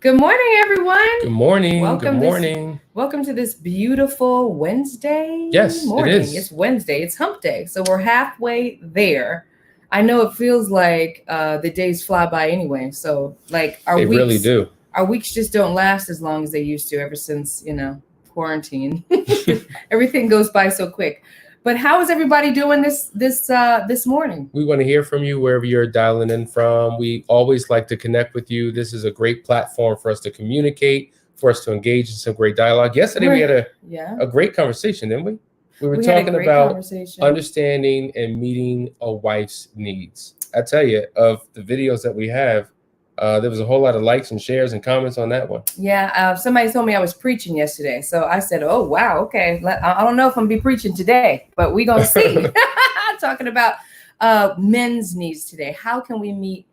Good morning, everyone. Good morning. Welcome Good morning. Welcome to this beautiful Wednesday Yes, it morning. is. It's Wednesday. It's hump day. So we're halfway there. I know it feels like the days fly by anyway. So like They really do. our weeks just don't last as long as they used to ever since, quarantine. Everything goes by so quick. But how is everybody doing this morning? We want to hear from you wherever you're dialing in from. We always like to connect with you. This is a great platform for us to communicate, for us to engage in some great dialogue. Yesterday, we had a great conversation, didn't we? We were talking about understanding and meeting a wife's needs. I tell you, of the videos that we have, there was a whole lot of likes and shares and comments on that one. Yeah, somebody told me I was preaching yesterday. So I said, oh, wow, okay. I don't know if I'm going to be preaching today, but we're going to see. Talking about men's needs today. How can we meet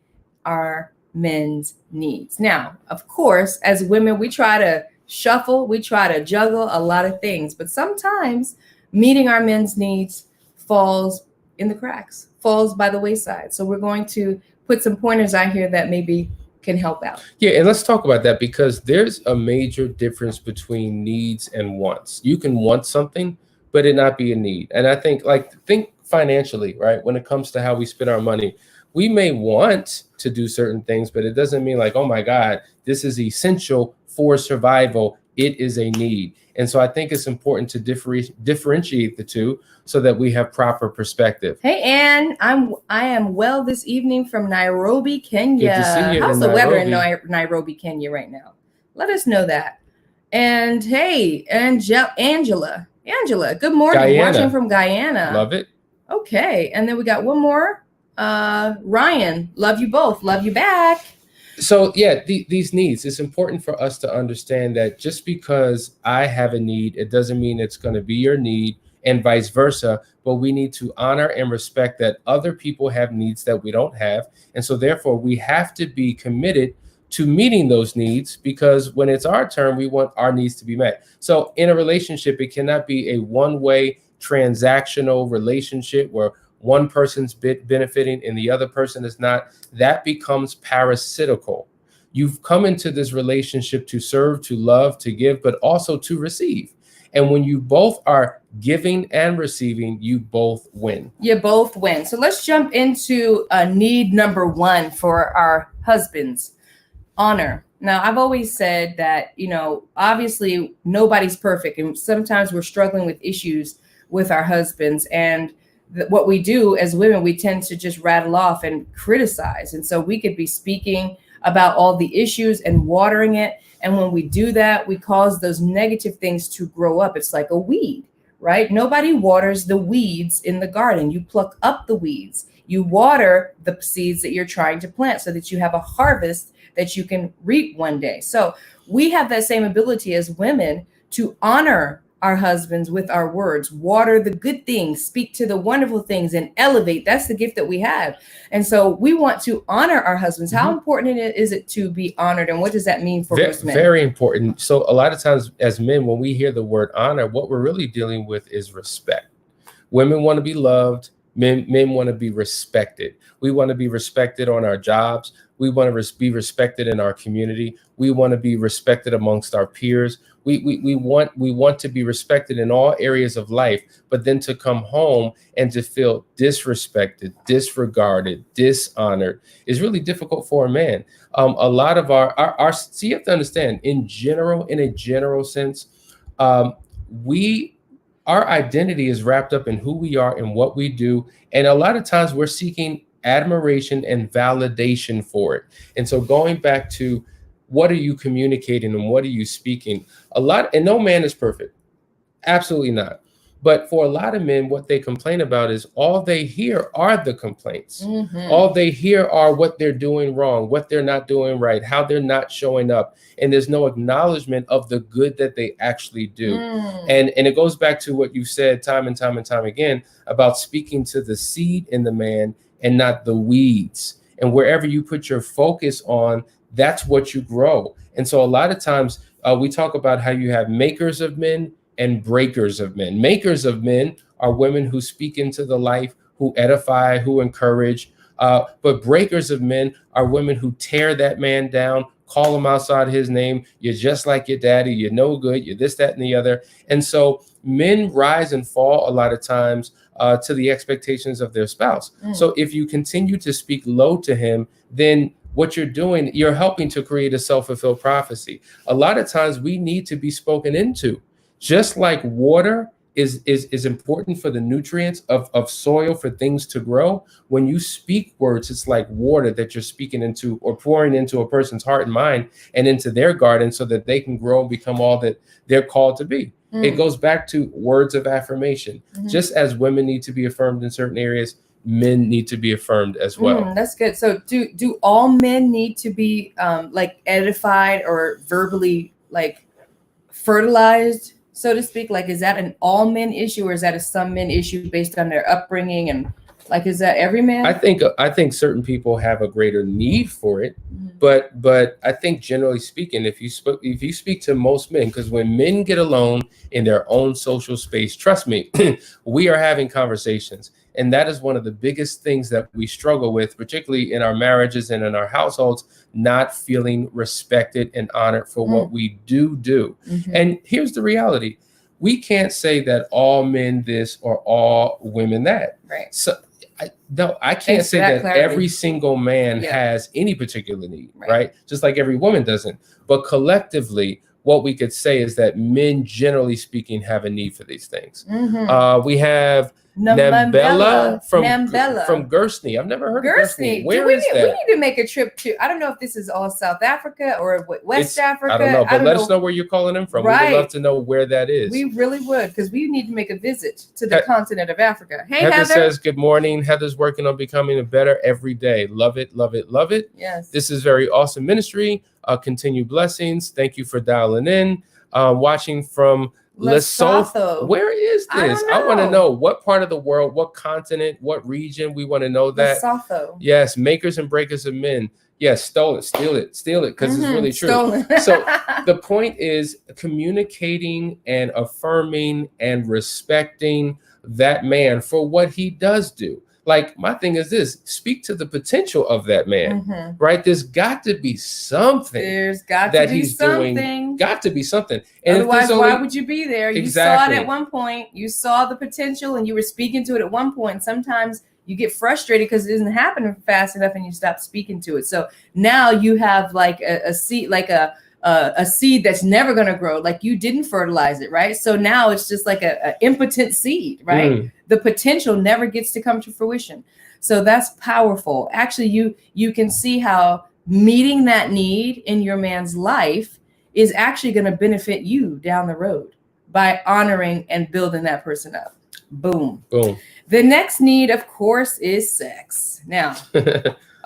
our men's needs? Now, of course, as women, we try to shuffle, we try to juggle a lot of things, but sometimes meeting our men's needs falls in the cracks, falls by the wayside. So we're going to put some pointers out here that maybe can help out. Yeah, and let's talk about that because there's a major difference between needs and wants. You can want something, but it not be a need. And I think financially, right? When it comes to how we spend our money, we may want to do certain things, but it doesn't mean like, oh my God, this is essential for survival. It is a need. And so I think it's important to differentiate the two so that we have proper perspective. Hey, Ann, I am well this evening from Nairobi, Kenya. Good to see you. How's the weather in Nairobi, Kenya right now? Let us know that. And hey, Angela, good morning. Guyana. Watching from Guyana. Love it. Okay, and then we got one more. Ryan, love you both. Love you back. So yeah, these needs, it's important for us to understand that just because I have a need, it doesn't mean it's going to be your need and vice versa, but we need to honor and respect that other people have needs that we don't have. And so therefore we have to be committed to meeting those needs because when it's our turn, we want our needs to be met. So in a relationship, it cannot be a one-way transactional relationship where one person's benefiting and the other person is not. That becomes parasitical. You've come into this relationship to serve, to love, to give, but also to receive. And when you both are giving and receiving, you both win. You both win. So let's jump into need number one for our husbands: honor. Now, I've always said that, obviously nobody's perfect. And sometimes we're struggling with issues with our husbands. And what we do as women, we tend to just rattle off and criticize. And so we could be speaking about all the issues and watering it. And when we do that, we cause those negative things to grow up. It's like a weed, right? Nobody waters the weeds in the garden. You pluck up the weeds. You water the seeds that you're trying to plant so that you have a harvest that you can reap one day. So we have that same ability as women to honor our husbands with our words, water the good things, speak to the wonderful things, and elevate. That's the gift that we have. And so we want to honor our husbands. How important is it to be honored? And what does that mean for most men? Very important. So a lot of times as men, when we hear the word honor, what we're really dealing with is respect. Women want to be loved. Men want to be respected. We want to be respected on our jobs. We want to be respected in our community. We want to be respected amongst our peers. We want to be respected in all areas of life, but then to come home and to feel disrespected, disregarded, dishonored is really difficult for a man. A lot of our so you have to understand, in a general sense, our identity is wrapped up in who we are and what we do. And a lot of times we're seeking admiration and validation for it. And so going back to what are you communicating and what are you speaking? And no man is perfect. Absolutely not. But for a lot of men, what they complain about is all they hear are the complaints. Mm-hmm. All they hear are what they're doing wrong, what they're not doing right, how they're not showing up. And there's no acknowledgement of the good that they actually do. And it goes back to what you said time and time again about speaking to the seed in the man and not the weeds. And wherever you put your focus on, that's what you grow. And so a lot of times we talk about how you have makers of men and breakers of men. Makers of men are women who speak into the life, who edify, who encourage. But breakers of men are women who tear that man down, call him outside his name. You're just like your daddy. You're no good. You're this, that, and the other. And so men rise and fall a lot of times to the expectations of their spouse. So if you continue to speak low to him, then what you're doing, you're helping to create a self-fulfilled prophecy. A lot of times we need to be spoken into. Just like water is important for the nutrients of soil for things to grow. When you speak words, it's like water that you're speaking into or pouring into a person's heart and mind and into their garden so that they can grow and become all that they're called to be. It goes back to words of affirmation. Just as women need to be affirmed in certain areas, men need to be affirmed as well. That's good. So do all men need to be like edified or verbally like fertilized, so to speak? Like, is that an all men issue, or is that a some men issue based on their upbringing? And like, is that every man? I think certain people have a greater need for it, but I think generally speaking, if you speak to most men, because when men get alone in their own social space, trust me, we are having conversations. And that is one of the biggest things that we struggle with, particularly in our marriages and in our households, not feeling respected and honored for what we do. And here's the reality. We can't say that all men this or all women that. Right. So I can't say that clarity. Every single man has any particular need, right? Just like every woman doesn't. But collectively, what we could say is that men, generally speaking, have a need for these things. We have Nambella from Gerstny. I've never heard of Gerstny. Where is that? We need to make a trip to, I don't know if this is all South Africa or West Africa. I don't know, but let us know where you're calling them from. Right. We would love to know where that is. We really would, because we need to make a visit to the continent of Africa. Hey, Heather Heather says, good morning. Heather's working on becoming a better every day. Love it, love it, love it. Yes. This is very awesome ministry. Continue blessings. Thank you for dialing in. Watching from Lesotho. Where is this? I want to know what part of the world, what continent, what region. We want to know that. Lesotho. Yes, makers and breakers of men. Yes, steal it, because it's really true. So the point is communicating and affirming and respecting that man for what he does do. Like, my thing is this: speak to the potential of that man, right? There's got to be something. There's got to be something. Doing, got to be something. And otherwise, why would you be there? Exactly. You saw it at one point. You saw the potential, and you were speaking to it at one point. And sometimes you get frustrated because it isn't happening fast enough, and you stop speaking to it. So now you have like a seed, like a seed that's never going to grow. Like, you didn't fertilize it, right? So now it's just like a impotent seed, right? The potential never gets to come to fruition. So that's powerful. Actually, you can see how meeting that need in your man's life is actually going to benefit you down the road by honoring and building that person up. Boom. Boom. The next need, of course, is sex. Now,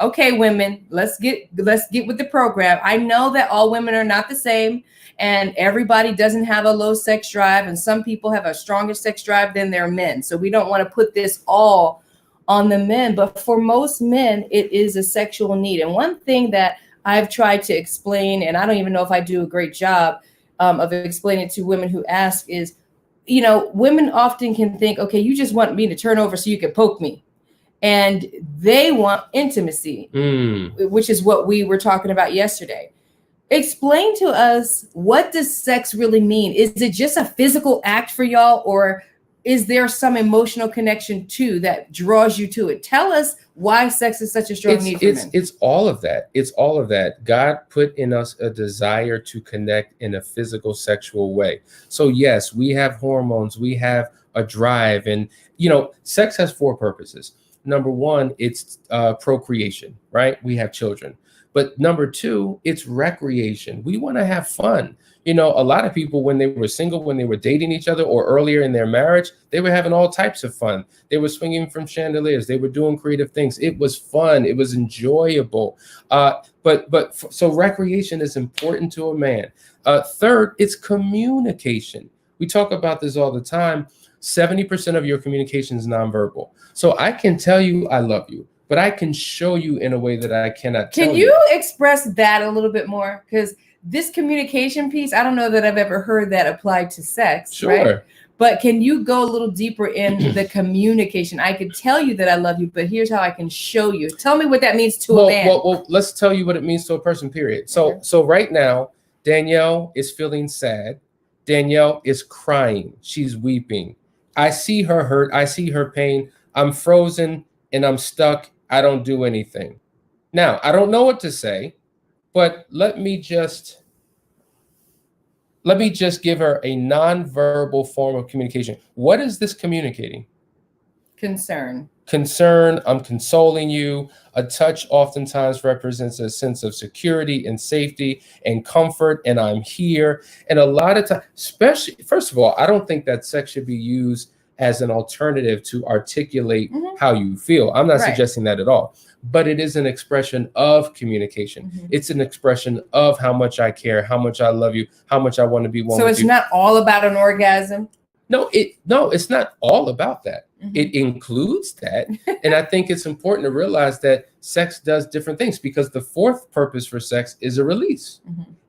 okay, women, let's get with the program. I know that all women are not the same, and everybody doesn't have a low sex drive, and some people have a stronger sex drive than their men. So we don't want to put this all on the men, but for most men, it is a sexual need. And one thing that I've tried to explain, and I don't even know if I do a great job of explaining to women who ask, is, you know, women often can think, okay, you just want me to turn over so you can poke me. And they want intimacy, which is what we were talking about yesterday. Explain to us, what does sex really mean? Is it just a physical act for y'all, or is there some emotional connection too that draws you to it? Tell us why sex is such a strong need for men. It's all of that. It's all of that. God put in us a desire to connect in a physical, sexual way. So yes, we have hormones, we have a drive, and you know, sex has 4 purposes. Number 1, it's procreation, right? We have children. But number 2, it's recreation. We want to have fun. You know, a lot of people, when they were single, when they were dating each other or earlier in their marriage, they were having all types of fun. They were swinging from chandeliers. They were doing creative things. It was fun. It was enjoyable. So recreation is important to a man. Third, it's communication. We talk about this all the time. 70% of your communication is nonverbal. So I can tell you I love you, but I can show you in a way that I cannot tell you. Can you express that a little bit more? Because this communication piece, I don't know that I've ever heard that applied to sex. Sure. Right? But can you go a little deeper in the communication? I could tell you that I love you, but here's how I can show you. Tell me what that means to a man. Well, let's tell you what it means to a person, period. So, so right now, Danielle is feeling sad. Danielle is crying. She's weeping. I see her hurt. I see her pain. I'm frozen and I'm stuck. I don't do anything. Now, I don't know what to say, but let me just give her a nonverbal form of communication. What is this communicating? Concern. I'm consoling you. A touch oftentimes represents a sense of security and safety and comfort, and I'm here. And a lot of times, especially, first of all, I don't think that sex should be used as an alternative to articulate how you feel. I'm not suggesting that at all. But it is an expression of communication. It's an expression of how much I care, how much I love you, how much I want to be one with you. So it's not all about an orgasm? No, it's not all about that. It includes that. And I think it's important to realize that sex does different things, because the fourth purpose for sex is a release.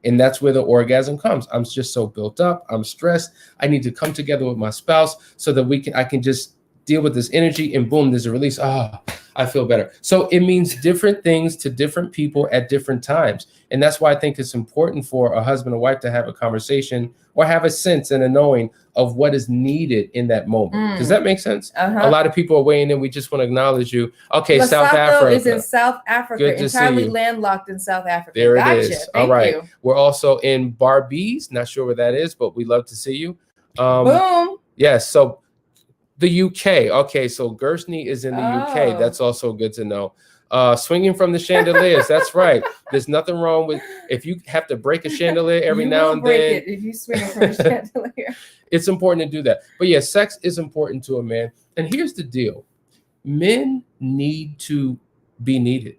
And that's where the orgasm comes. I'm just so built up. I'm stressed. I need to come together with my spouse so that I can just deal with this energy, and boom, there's a release. I feel better. So it means different things to different people at different times. And that's why I think it's important for a husband and wife to have a conversation or have a sense and a knowing of what is needed in that moment. Does that make sense? A lot of people are weighing in. We just want to acknowledge you. Okay, South Africa is in South Africa, good to entirely see you. Landlocked in South Africa. There Gotcha. it is. Thank All right. you. We're also in Barbados. Not sure where that is, but we love to see you. Boom. Yes. So the UK. Okay, so Gershny is in the UK. That's also good to know. Swinging from the chandeliers. That's right. There's nothing wrong with if you have to break a chandelier every now and then. If you swing from a chandelier. It's important to do that. But yeah, sex is important to a man. And here's the deal. Men need to be needed.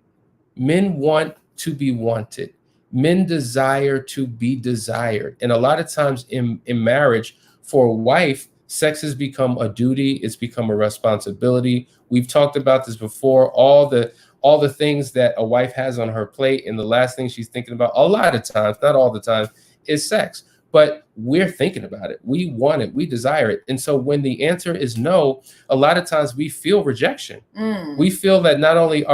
Men want to be wanted. Men desire to be desired. And a lot of times in marriage, for a wife, sex has become a duty. It's become a responsibility. We've talked about this before. All the things that a wife has on her plate, and the last thing she's thinking about a lot of times, not all the time, is sex. But we're thinking about it. We want it. We desire it. And so when the answer is no, a lot of times we feel rejection. We feel that not only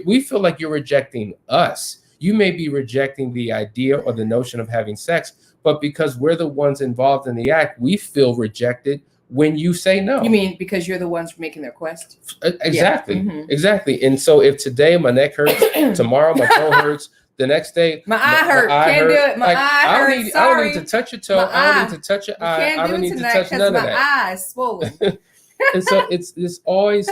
we feel like you're rejecting us. You may be rejecting the idea or the notion of having sex, but because we're the ones involved in the act, we feel rejected when you say no. You mean because you're the ones making the request? Exactly. Exactly. And so if today my neck hurts, tomorrow my toe hurts, the next day my eye hurts. Can't do it. My eye hurts. I don't need to touch your toe. I don't need to touch your eye. I don't need to touch none of that. My eye is swollen. And so it's always.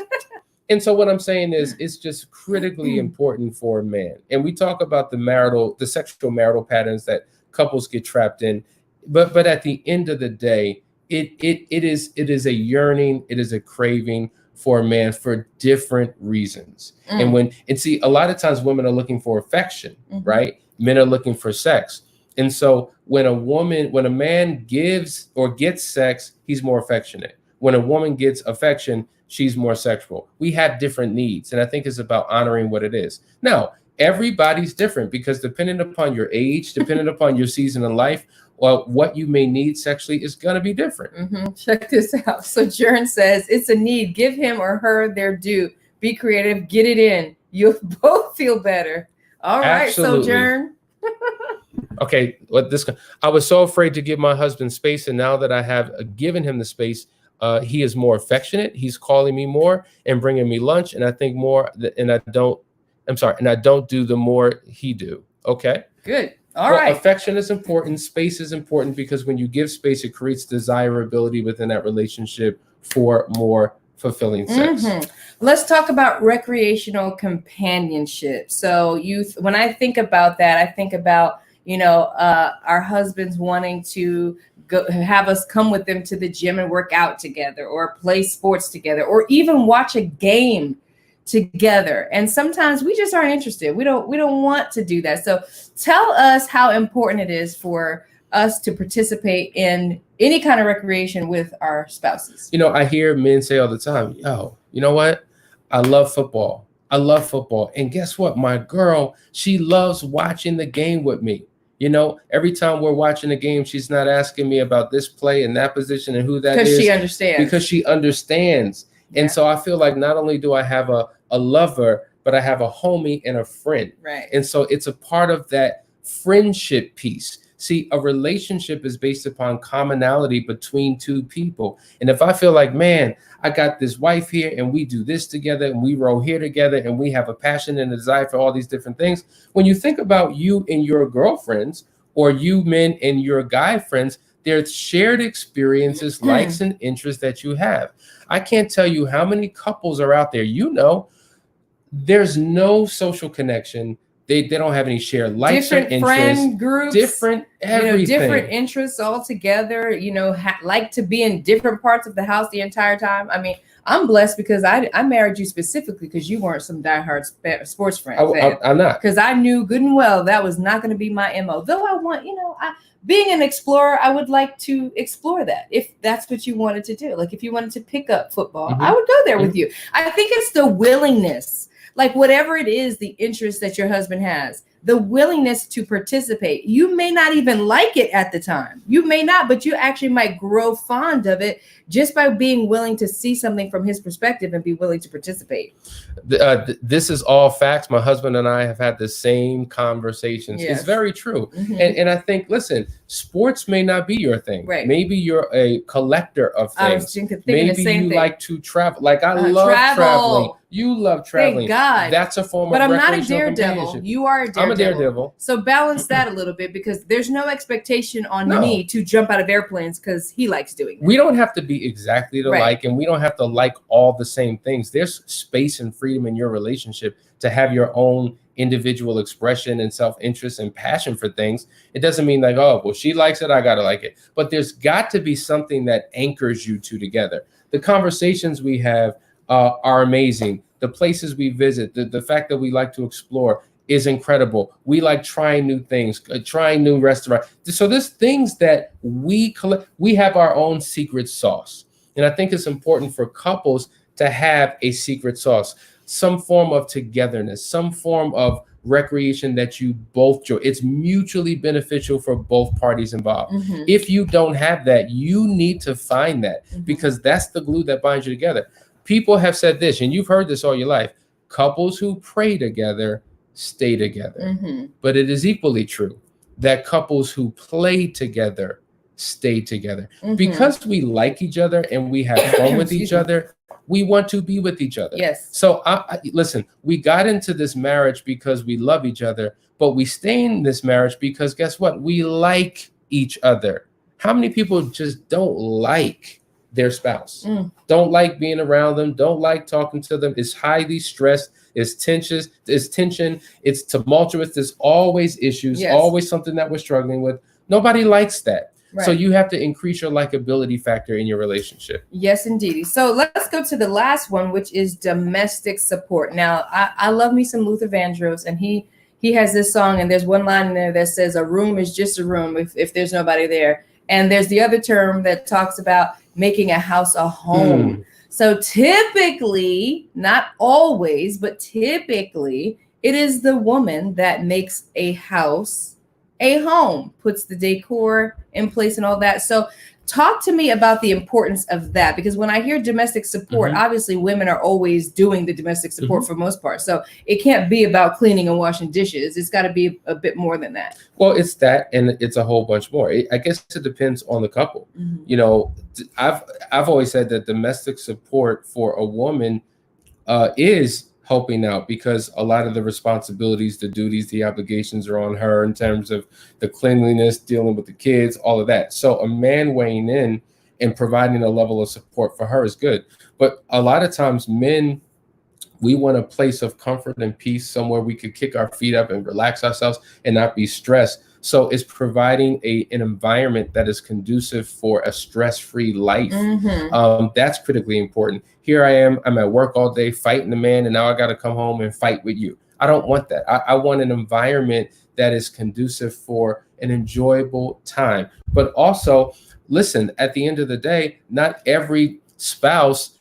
And so what I'm saying is, it's just critically important for a man. And we talk about the sexual marital patterns that couples get trapped in, but at the end of the day, it is a yearning, it is a craving for a man for different reasons. And see, a lot of times women are looking for affection, right? Men are looking for sex. And so when a man gives or gets sex, he's more affectionate. When a woman gets affection, she's more sexual. We have different needs. And I think it's about honoring what it is. Now, everybody's different, because depending upon your age, depending upon your season in life, well, what you may need sexually is going to be different. Check this out. Sojourn says, it's a need. Give him or her their due. Be creative. Get it in. You'll both feel better. All right, Absolutely. Sojourn. Okay. I was so afraid to give my husband space. And now that I have given him the space, he is more affectionate. He's calling me more and bringing me lunch. And I think more, and I don't do the more he do. Okay. Good. All right. Affection is important. Space is important, because when you give space, it creates desirability within that relationship for more fulfilling sex. Let's talk about recreational companionship. So when I think about that, I think about, our husbands wanting to have us come with them to the gym and work out together, or play sports together, or even watch a game together. And sometimes we just aren't interested. We don't want to do that. So tell us how important it is for us to participate in any kind of recreation with our spouses. I hear men say all the time, yo, you know what? I love football. And guess what? My girl, she loves watching the game with me. Every time we're watching a game, she's not asking me about this play and that position and who that is. Because she understands. Because she understands. Yeah. And so I feel like not only do I have a lover, but I have a homie and a friend. Right. And so it's a part of that friendship piece. See, a relationship is based upon commonality between two people. And if I feel like, man, I got this wife here and we do this together and we roll here together and we have a passion and a desire for all these different things. When you think about you and your girlfriends, or you men and your guy friends, there's shared experiences, likes and interests that you have. I can't tell you how many couples are out there, there's no social connection. They don't have any shared likes different or interests. Friend groups, different everything. Different interests all together. Like to be in different parts of the house the entire time. I mean, I'm blessed because I married you specifically because you weren't some diehard sports fan. I'm not. Because I knew good and well that was not going to be my MO. Though I want, being an explorer, I would like to explore that if that's what you wanted to do. Like if you wanted to pick up football, I would go there with you. I think it's the willingness. Like whatever it is, the interest that your husband has, the willingness to participate. You may not even like it at the time. You may not, but you actually might grow fond of it just by being willing to see something from his perspective and be willing to participate. This is all facts. My husband and I have had the same conversations. Yes. It's very true. And I think, listen, sports may not be your thing. Right. Maybe you're a collector of things. I was thinking maybe the same you thing. Like to travel. Like I love traveling. You love traveling. Thank God. That's a form but of I'm not a daredevil. You are a daredevil. I'm a daredevil. So balance that a little bit because there's no expectation on me to jump out of airplanes because he likes doing that. We don't have to be exactly alike, and we don't have to like all the same things. There's space and freedom in your relationship to have your own individual expression and self-interest and passion for things. It doesn't mean like, oh, well, she likes it, I gotta like it. But there's got to be something that anchors you two together. The conversations we have are amazing. The places we visit, the fact that we like to explore is incredible. We like trying new things, trying new restaurants. So there's things that we have our own secret sauce. And I think it's important for couples to have a secret sauce, some form of togetherness, some form of recreation that you both enjoy. It's mutually beneficial for both parties involved. If you don't have that, you need to find that because that's the glue that binds you together. People have said this, and you've heard this all your life, couples who pray together stay together. But it is equally true that couples who play together stay together. Because we like each other and we have fun with each other, we want to be with each other. Yes. So listen, we got into this marriage because we love each other, but we stay in this marriage because guess what? We like each other. How many people just don't like their spouse, don't like being around them, don't like talking to them? It's highly stressed, it's tension, it's tumultuous, there's always issues, always something that we're struggling with. Nobody likes that. Right. So you have to increase your likability factor in your relationship. Yes, indeed. So let's go to the last one, which is domestic support. Now, I love me some Luther Vandross, and he has this song, and there's one line in there that says, a room is just a room if there's nobody there. And there's the other term that talks about making a house a home. So typically, not always, but typically, it is the woman that makes a house a home, puts the decor in place and all that. So talk to me about the importance of that, because when I hear domestic support, obviously women are always doing the domestic support for most part. So it can't be about cleaning and washing dishes. It's got to be a bit more than that. Well, it's that, and it's a whole bunch more. I guess it depends on the couple. I've always said that domestic support for a woman is helping out because a lot of the responsibilities, the duties, the obligations are on her in terms of the cleanliness, dealing with the kids, all of that. So a man weighing in and providing a level of support for her is good. But a lot of times men, we want a place of comfort and peace, somewhere we could kick our feet up and relax ourselves and not be stressed. So it's providing an environment that is conducive for a stress-free life. That's critically important. Here I am, I'm at work all day fighting the man, and now I got to come home and fight with you. I don't want that. I want an environment that is conducive for an enjoyable time. But also, listen, at the end of the day, not every spouse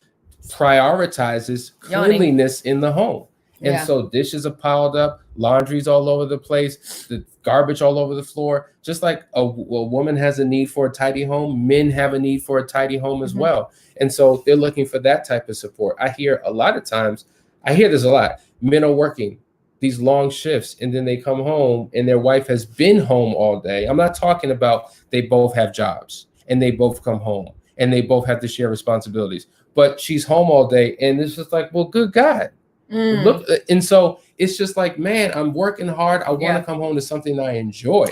prioritizes cleanliness in the home. And Yeah. so dishes are piled up, laundry's all over the place, the garbage all over the floor. Just like a woman has a need for a tidy home, men have a need for a tidy home as well. And so they're looking for that type of support. I hear a lot of times, I hear this a lot. Men are working these long shifts and then they come home and their wife has been home all day. I'm not talking about they both have jobs and they both come home and they both have to share responsibilities, but she's home all day and it's just like, well, good God. Look, and so it's just like, man, I'm working hard. I want to come home to something I enjoy.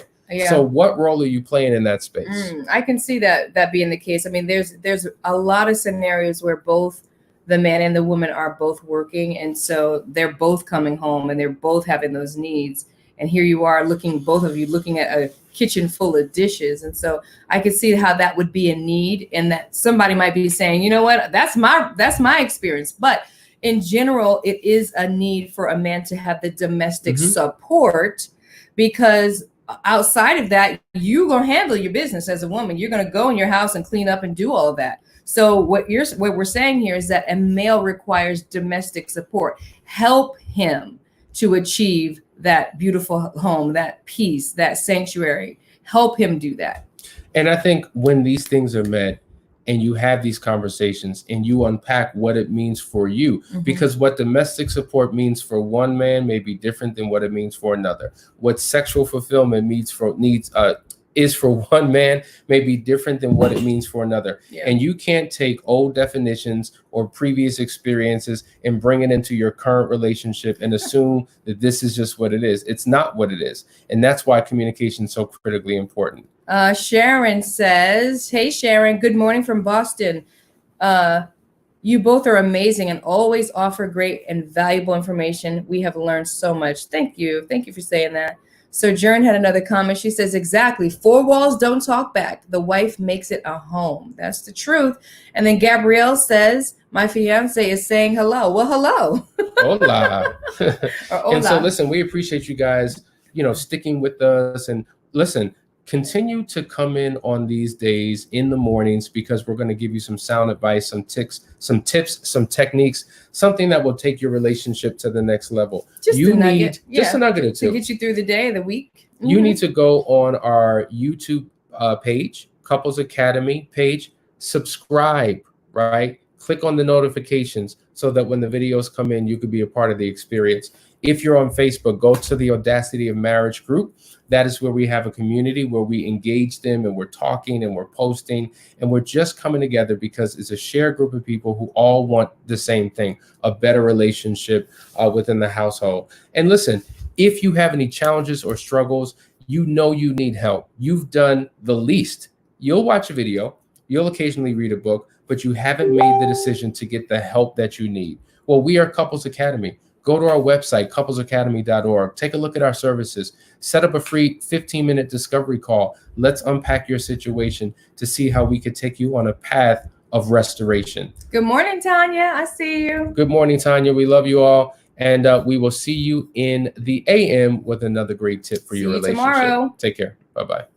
So what role are you playing in that space? I can see that being the case. I mean, there's a lot of scenarios where both the man and the woman are both working, and so they're both coming home and they're both having those needs. And here you are both of you looking at a kitchen full of dishes. And so I could see how that would be a need, and that somebody might be saying, you know what, that's my experience. But in general, it is a need for a man to have the domestic support, because outside of that, you're going to handle your business as a woman. You're going to go in your house and clean up and do all of that. So what we're saying here is that a male requires domestic support. Help him to achieve that beautiful home, that peace, that sanctuary. Help him do that. And I think when these things are met, and you have these conversations and you unpack what it means for you, because what domestic support means for one man may be different than what it means for another. What sexual fulfillment is for one man may be different than what it means for another. And you can't take old definitions or previous experiences and bring it into your current relationship and assume that this is just what it is. It's not what it is. And that's why communication is so critically important. Sharon says, hey, Sharon, good morning from Boston. You both are amazing and always offer great and valuable information. We have learned so much. Thank you. Thank you for saying that. Sojourn had another comment. She says, exactly. 4 walls don't talk back. The wife makes it a home. That's the truth. And then Gabrielle says, my fiance is saying hello. Well, hello. Hola. Hola. And so listen, we appreciate you guys, sticking with us. And listen, continue to come in on these days in the mornings, because we're going to give you some sound advice, some tips, some techniques, something that will take your relationship to the next level. Just a nugget or two. To get you through the day, the week. You need to go on our YouTube page, Couples Academy page, subscribe, right? Click on the notifications so that when the videos come in, you could be a part of the experience. If you're on Facebook, go to the Audacity of Marriage group. That is where we have a community where we engage them and we're talking and we're posting and we're just coming together because it's a shared group of people who all want the same thing, a better relationship within the household. And listen, if you have any challenges or struggles, you need help. You've done the least. You'll watch a video, you'll occasionally read a book, but you haven't made the decision to get the help that you need. Well, we are Couples Academy. Go to our website, couplesacademy.org. Take a look at our services. Set up a free 15-minute discovery call. Let's unpack your situation to see how we could take you on a path of restoration. Good morning, Tanya. I see you. Good morning, Tanya. We love you all. And we will see you in the AM with another great tip for your relationship. Tomorrow. Take care. Bye-bye.